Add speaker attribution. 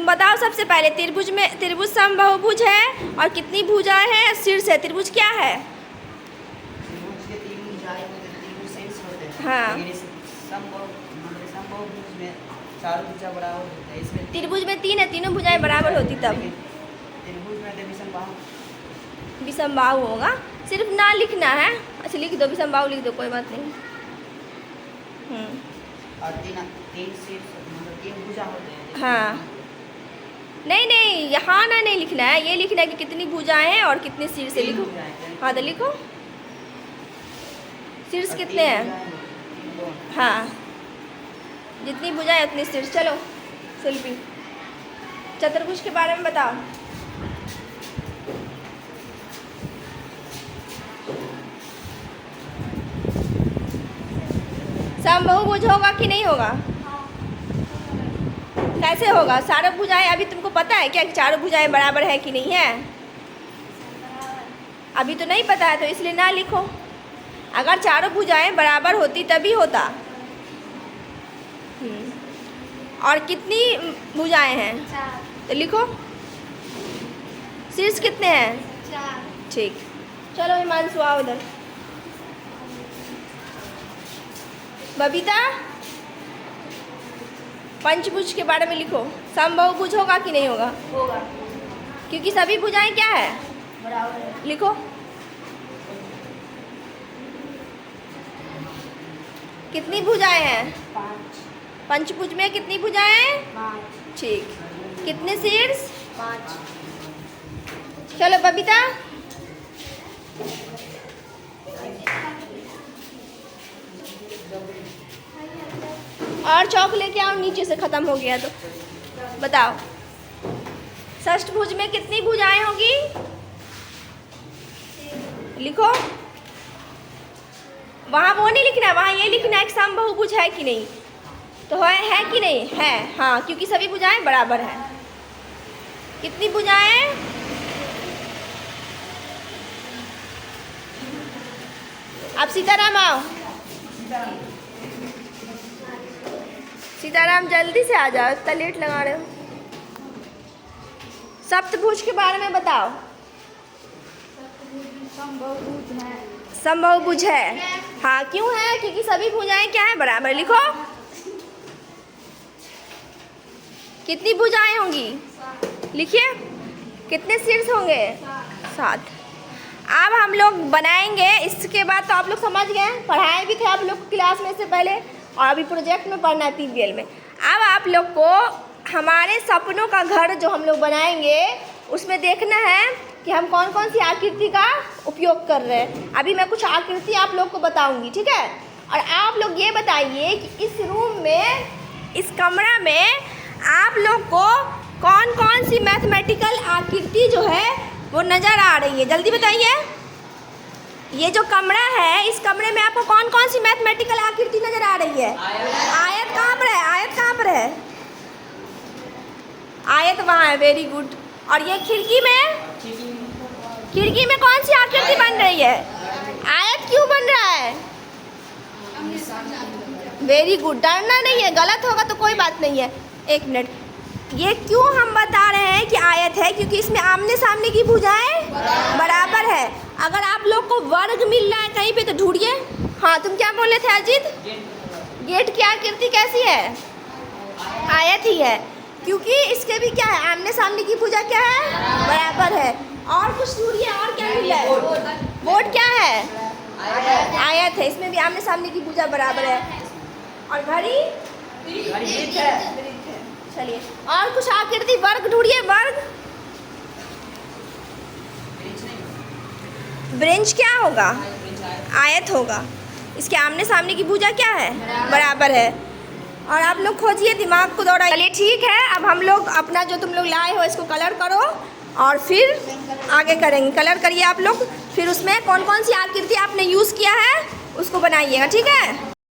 Speaker 1: तुम बताओ सबसे पहले, त्रिभुज समबाहुभुज है और कितनी भुजाएं हैं? शीर्ष है। त्रिभुज क्या है?
Speaker 2: त्रिभुज के 3 भुजाएं होते हैं, 3 शीर्ष होते हैं।
Speaker 1: हाँ।
Speaker 2: लेकिन इस समबाहुभुज में 4 भुजा बराबर होते हैं। इसमें
Speaker 1: त्रिभुज में 3 है, तीनों भुजाएं बराबर होती तब
Speaker 2: लेकिन त्रिभुज में तो
Speaker 1: विषमबाहु होगा। सिर्फ ना लिखना है। अच्छा लिख दो, विषमबाहु लिख दो, कोई बात नहीं।
Speaker 2: और 3 शीर्ष मतलब 3 भुजा होते हैं।
Speaker 1: हाँ, नहीं यहाँ ना नहीं लिखना है, ये लिखना है कि कितनी भुजाएं हैं और कितने शीर्ष है। लिखो। हाँ तो लिखो, शीर्ष कितने हैं? हाँ, जितनी भुजाएं उतनी शीर्ष। चलो शिल्पी, चतुर्भुज के बारे में बताओ। समबाहुभुज होगा कि नहीं होगा? कैसे होगा? चारों भुजाएं, अभी तुमको पता है क्या कि चारों भुजाएं बराबर है कि नहीं है? अभी तो नहीं पता है, तो इसलिए ना लिखो। अगर चारों भुजाएं बराबर होती तभी होता। और कितनी भुजाएं हैं?
Speaker 3: 4।
Speaker 1: तो लिखो। शीर्ष कितने हैं?
Speaker 3: 4।
Speaker 1: ठीक। चलो हिमांशु आओ उधर। बबीता, पंचभुज के बारे में लिखो। समबाहुभुज होगा कि नहीं होगा?
Speaker 3: होगा।
Speaker 1: क्योंकि सभी भुजाएं क्या है?
Speaker 3: बराबर है।
Speaker 1: लिखो। कितनी भुजाएं हैं?
Speaker 3: 5।
Speaker 1: पंचभुज में कितनी भुजाएं हैं?
Speaker 3: 5।
Speaker 1: ठीक। कितने शीर्ष?
Speaker 3: 5।
Speaker 1: चलो बबीता। और चौक लेके आओ, नीचे से खत्म हो गया तो बताओ। षष्ठभुज में कितनी भुजाएं होगी? लिखो। वहाँ वो नहीं लिखना, वहाँ ये लिखना है कि समबाहुभुज है कि नहीं। तो है कि नहीं है? हाँ, क्योंकि सभी भुजाएं बराबर हैं। कितनी भुजाएं? अब सीताराम आओ। सीताराम जल्दी से आ जाओ, इतना लेट लगा रहे हो। सप्तभुज के बारे में बताओ। समबाहुभुज है। हाँ, क्यों है? क्योंकि सभी भुजाएं क्या है? बराबर। लिखो। कितनी भुजाएं होंगी? लिखिए। कितने शीर्ष होंगे? 7। अब हम लोग बनाएंगे। इसके बाद तो आप लोग समझ गए, पढ़ाए भी थे आप लोग क्लास में से पहले, और अभी प्रोजेक्ट में पढ़ना है PBL में। अब आप लोग को हमारे सपनों का घर जो हम लोग बनाएंगे उसमें देखना है कि हम कौन कौन सी आकृति का उपयोग कर रहे हैं। अभी मैं कुछ आकृति आप लोग को बताऊंगी, ठीक है? और आप लोग ये बताइए कि इस रूम में, इस कमरा में आप लोग को कौन कौन सी मैथमेटिकल आकृति जो है वो नज़र आ रही है। जल्दी बताइए। ये जो कमरा है, इस कमरे में आपको कौन कौन सी मैथमेटिकल आकृति नजर आ रही है? आयत कहाँ पर है? आयत कहाँ पर है? आयत वहाँ है। Very good. और ये खिड़की में कौन सी आकृति बन रही है? आयत क्यों बन रहा है? Very good. डरना नहीं है, गलत होगा तो कोई बात नहीं है। एक मिनट, ये क्यों हम बता रहे हैं कि आयत है? क्योंकि इसमें आमने सामने की भुजाएं बराबर है। अगर आप लोग को वर्ग मिल रहा है कहीं पे तो ढूंढिए। हाँ, तुम क्या बोले थे अजीत? गेट की आकृति कैसी है? आयत ही है, क्योंकि इसके भी क्या है? आमने सामने की भुजा क्या है? बराबर है। और कुछ ढूंढिए, और क्या मिल रहा है? बोर्ड क्या है? आयत है, इसमें भी आमने सामने की भुजा बराबर है। और घड़ी? चलिए, और कुछ आकृति वर्ग ढूंढिए। वर्ग? ब्रेंच क्या होगा? आयत होगा। इसके आमने सामने की भुजा क्या है? बराबर है। और आप लोग खोजिए, दिमाग को दौड़ाइए। चलिए ठीक है, अब हम लोग अपना जो तुम लोग लाए हो इसको कलर करो और फिर आगे करेंगे। कलर करिए आप लोग, फिर उसमें कौन कौन सी आकृति आपने यूज़ किया है उसको बनाइएगा, ठीक है?